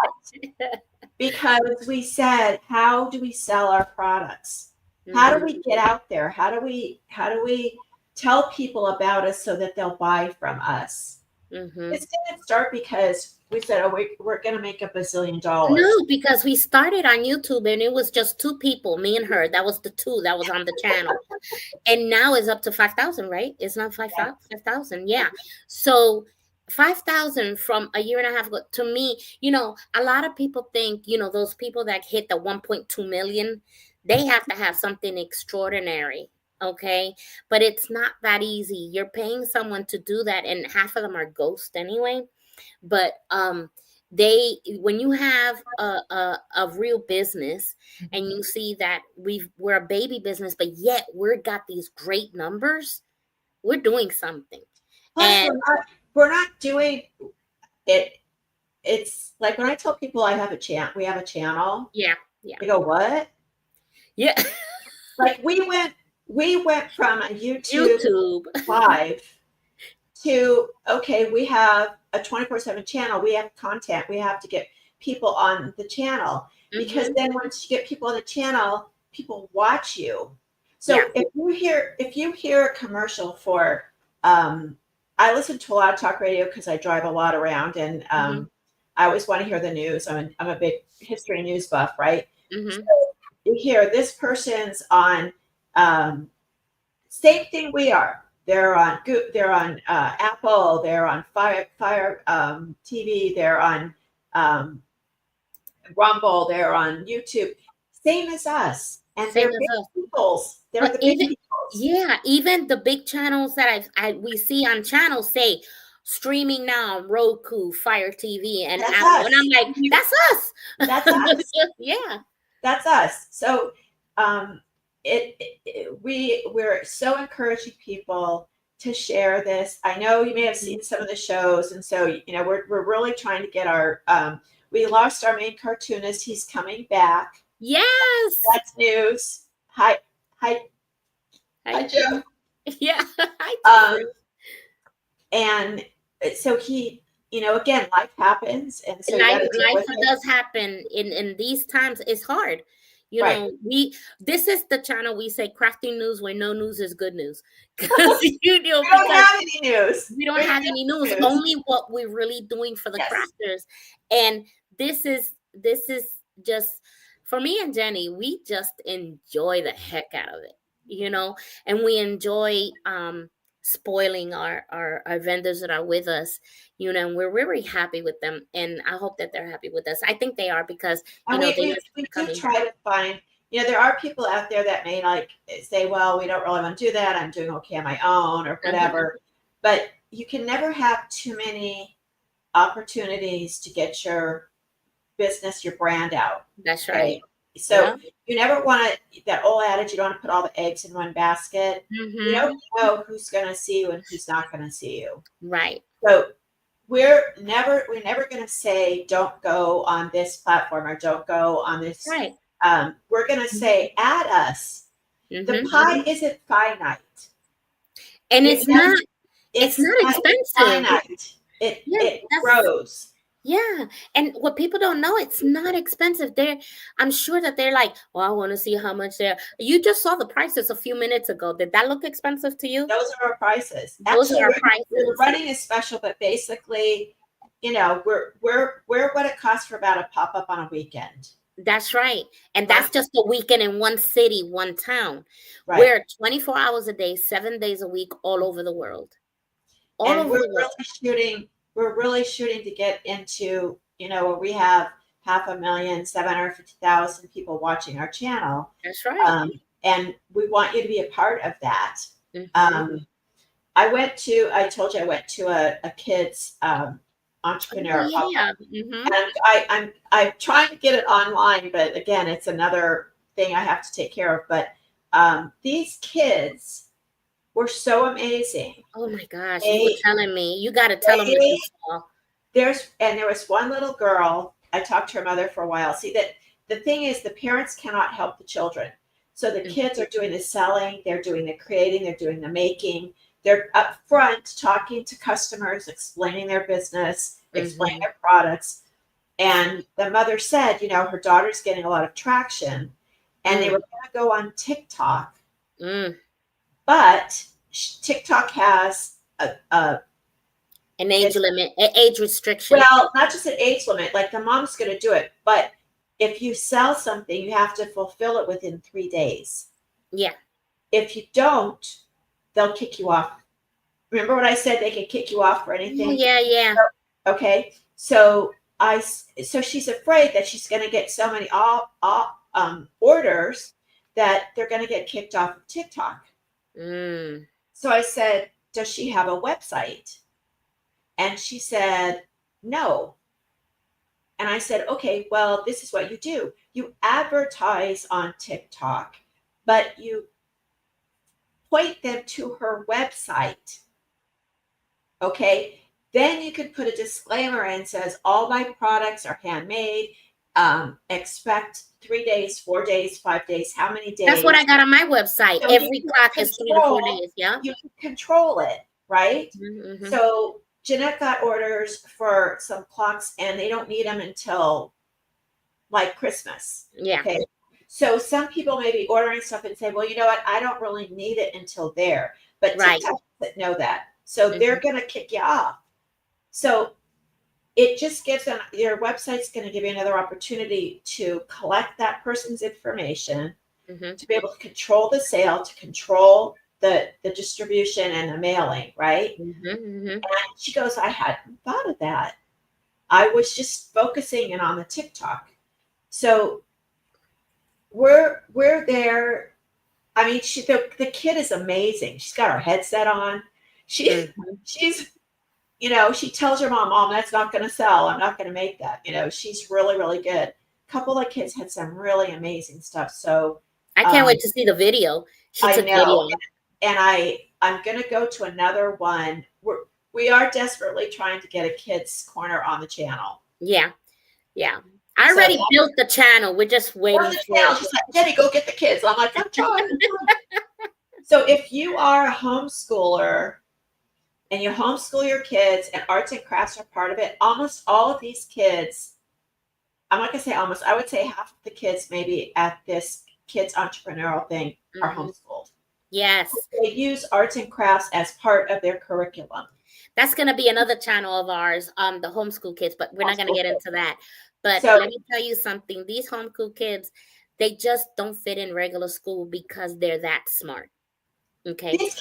because we said, how do we sell our products? How do Mm-hmm. we get out there? How do we tell people about us so that they'll buy from us? Mm-hmm. This didn't start because we said, oh, we're going to make $1 billion. No, because we started on YouTube and it was just two people, me and her. That was the two that was on the channel. And now it's up to 5,000, right? It's not 5,000. Yeah. So 5,000 from a year and a half ago to me, a lot of people think, those people that hit the 1.2 million, they have to have something extraordinary. Okay. But it's not that easy. You're paying someone to do that, and half of them are ghosts anyway. But they when you have a real business and you see that we're a baby business, but yet we're got these great numbers, we're doing something. Plus, And we're not doing it. It's like when I tell people we have a channel, yeah, yeah, they go, what? yeah. Like we went from a YouTube YouTube. live to, okay, we have a 24/7 channel. We have content. We have to get people on the channel, because Hmm. then once you get people on the channel, people watch you. Yeah. So if you hear a commercial for, um, I listen to a lot of talk radio because I drive a lot around, and Hmm. I always want to hear the news. I'm a big history news buff, right? So Hmm. you hear this person's on, um, same thing we are. They're on Apple. They're on Fire TV. They're on um, Rumble. They're on YouTube. Same as us, and Same they're as big us. peoples. They're But the big even people. Yeah, even the big channels that we see on channels say streaming now on Roku, Fire TV, and That's Apple, and I'm us. like, that's That's us. us. Yeah, That's us. So we're so encouraging people to share this. I know you may have seen some of the shows, and so we're really trying to get our we lost our main cartoonist. He's coming back. yes. That's news. Hi, hi, hi, Joe. Yeah, And so he, again, life happens, and so you got life to deal life with it. does happen in these times. It's hard. Right. This is the channel we say crafting news where no news is good news. Because We don't because have any news. we don't have any news, only what we're really doing for the Yes. crafters. And this is just, for me and Jenny, we just enjoy the heck out of it, and we enjoy spoiling our vendors that are with us, and we're really happy with them, and I hope that they're happy with us. I think they are, because And they we are do coming. try to find, there are people out there that may like say, well, we don't really want to do that. I'm doing okay on my own or whatever. But you can never have too many opportunities to get your business, your brand out. That's Okay? right. So you never want to, that old adage, you don't want to put all the eggs in one basket. You don't know who's going to see you and who's not going to see you. Right. So we're never going to say don't go on this platform or don't go on this. Right. We're going to say add us. The pie isn't finite, and it's not expensive. Finite. It grows. Yeah, and what people don't know, it's not expensive. I'm sure that they're like, well, I want to see how much they're. You just saw the prices a few minutes ago. Did that look expensive to you? Those are our prices. Those are our prices. We're running a special, but basically, we're what it costs for about a pop up on a weekend. That's right, and that's just a weekend in one city, one town. Right. We're 24 hours a day, 7 days a week, all over the world. We're really shooting to get into, where we have 500,750,000 people watching our channel. That's right. And we want you to be a part of that. I told you I went to a kid's entrepreneur. And I'm trying to get it online, but again, it's another thing I have to take care of. But these kids were so amazing. Oh my gosh, you were telling me. You got to tell them what you saw. There was one little girl. I talked to her mother for a while. See, that the thing is, the parents cannot help the children. So the kids are doing the selling, they're doing the creating, they're doing the making. They're up front talking to customers, explaining their business, explaining their products. And the mother said, her daughter's getting a lot of traction, and they were going to go on TikTok. But TikTok has an age limit, an age restriction. Well, not just an age limit. Like, the mom's going to do it, but if you sell something, you have to fulfill it within 3 days. Yeah. If you don't, they'll kick you off. Remember what I said? They can kick you off for anything. Yeah. Okay. So she's afraid that she's going to get so many orders that they're going to get kicked off of TikTok. So I said, does she have a website? And she said, no. And I said, okay, well, this is what you do. You advertise on TikTok, but you point them to her website. Okay. Then you could put a disclaimer in, says all my products are handmade. Expect 3 days, 4 days, 5 days, how many days? That's what I got on my website. So every clock is 3 to 4 days. Yeah. You can control it, right? So Jeanette got orders for some clocks, and they don't need them until like Christmas. Yeah. Okay. So some people may be ordering stuff and say, well, you know what? I don't really need it until there. But TikTok doesn't know that. So they're going to kick you off. So it just gives them, your website's going to give you another opportunity to collect that person's information, to be able to control the sale, to control the distribution and the mailing, right? And she goes, I hadn't thought of that. I was just focusing in on the TikTok. So we're there I mean, the kid is amazing. She's got her headset on. She's she tells her mom, that's not going to sell. I'm not going to make that. She's really, really good. A couple of kids had some really amazing stuff. So I can't wait to see the video. She I took know, video. and I'm going to go to another one. We are desperately trying to get a kids corner on the channel. Yeah. I already built the channel. We're just waiting for. She's like, Jenny, go get the kids. I'm like, I'm trying. So if you are a homeschooler and you homeschool your kids and arts and crafts are part of it, almost all of these kids, I'm not going to say almost, I would say half of the kids maybe at this kids entrepreneurial thing are homeschooled. Yes. They use arts and crafts as part of their curriculum. That's going to be another channel of ours, the homeschool kids, but we're not going to get into that. But let me tell you something. These homeschool kids, they just don't fit in regular school because they're that smart. Okay. These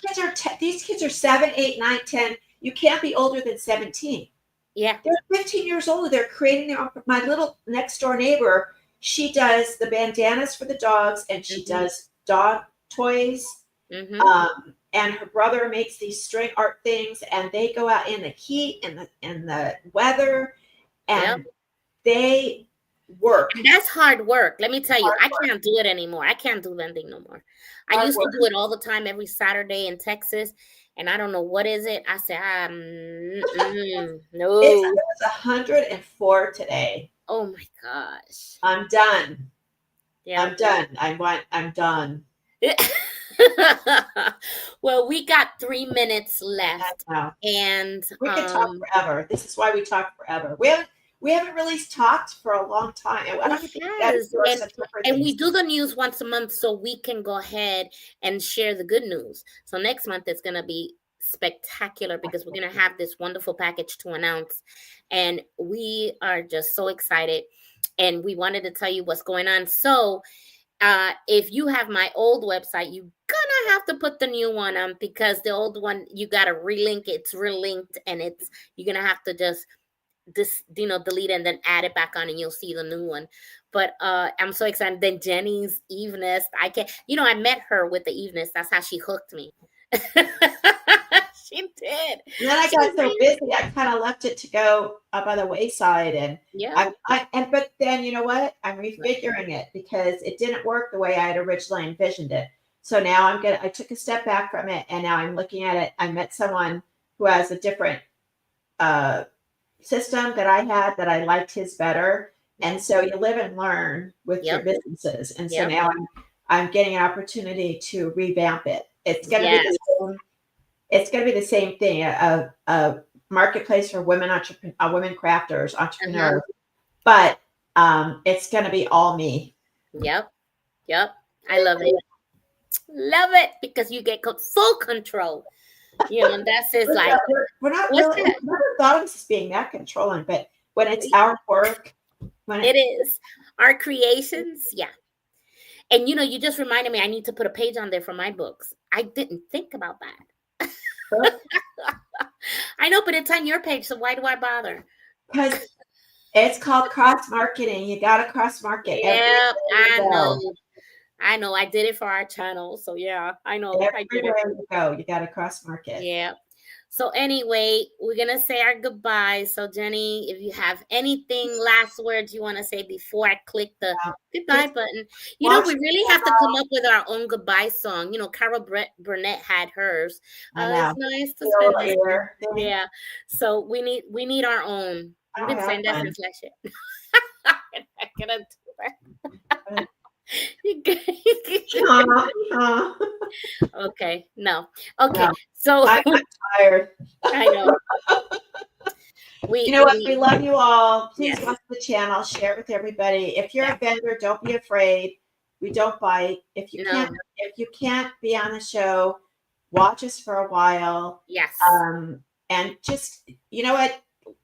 kids are 7, 8, 9, 10. You can't be older than 17. Yeah. They're 15 years old. They're creating their own. My little next door neighbor, she does the bandanas for the dogs and she does dog toys. And her brother makes these string art things and they go out in the heat and the weather and they work. And that's hard work. Let me tell you, I can't do it anymore. I can't do vending no more. I used to do it all the time every Saturday in Texas. And I don't know what is it. I said, no. It was 104 today. Oh my gosh. I'm done. Yeah. I'm done. I'm done. Well, we got 3 minutes left. And we could talk forever. This is why we talk forever. We haven't really talked for a long time. I don't think and we do the news once a month so we can go ahead and share the good news. So next month it's going to be spectacular because we're going to have this wonderful package to announce. And we are just so excited. And we wanted to tell you what's going on. So if you have my old website, you're gonna have to put the new one on because the old one, you got to relink. It's relinked and you're going to have to just delete and then add it back on and you'll see the new one. But I'm so excited. Then Jenny's Eve Nest. I met her with the Eve Nest. That's how she hooked me. She did. And then I got so busy, I kind of left it to go up by the wayside. And but then you know what? I'm refiguring it because it didn't work the way I had originally envisioned it. So now I took a step back from it and now I'm looking at it. I met someone who has a different system that I had that I liked his better. And so you live and learn with your businesses. And so now I'm getting an opportunity to revamp it. It's going to be the same thing, a marketplace for women crafters, entrepreneurs, but it's going to be all me. Yep. I love it. Love it because you get full control. That's just like we're not really. I never thought of us as being that controlling, but when it's our work, it is our creations, And you just reminded me I need to put a page on there for my books. I didn't think about that. I know, but it's on your page, so why do I bother? Because it's called cross marketing. You got to cross market. Yep, I know. I did it for our channel, so I know. Everywhere you go, you got to cross market. Yeah. So anyway, we're gonna say our goodbyes. So Jenny, if you have anything, last words you want to say before I click the goodbye button, we really have to come up with our own goodbye song. Carol Burnett had hers. It's nice to spend here. Yeah. So we need our own. We've been saying that since last year. I'm not gonna do that. Okay. No. Okay. So I'm tired. I know. We love you all. Please watch the channel, share it with everybody. If you're a vendor, don't be afraid. We don't bite. If you can't be on the show, watch us for a while. Yes. And just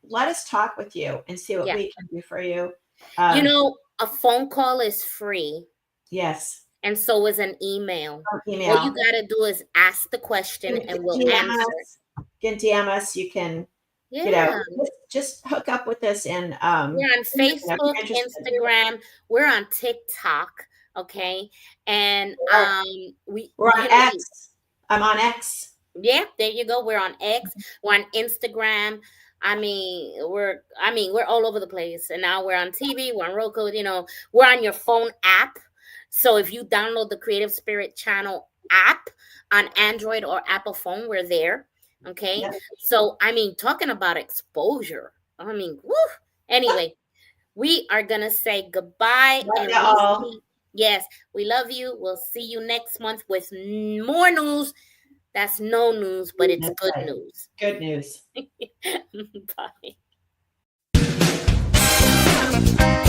let us talk with you and see what we can do for you. A phone call is free. Yes. And so is an email. All you got to do is ask the question and we'll answer. You can DM us. You can, just hook up with us. And we're on Facebook, Instagram. We're on TikTok. Okay. And We're on you know, X. I'm on X. yeah, there you go. We're on X, we're on Instagram. We're all over the place. And now we're on TV, we're on Roku, we're on your phone app. So if you download the Creative Spirit Channel app on Android or Apple phone, we're there. Okay. Yep. So talking about exposure. Woo. Anyway, we are gonna say goodbye, Love and you all. yes, we love you. We'll see you next month with more news. That's no news, but it's That's good right. news. Good news. Bye.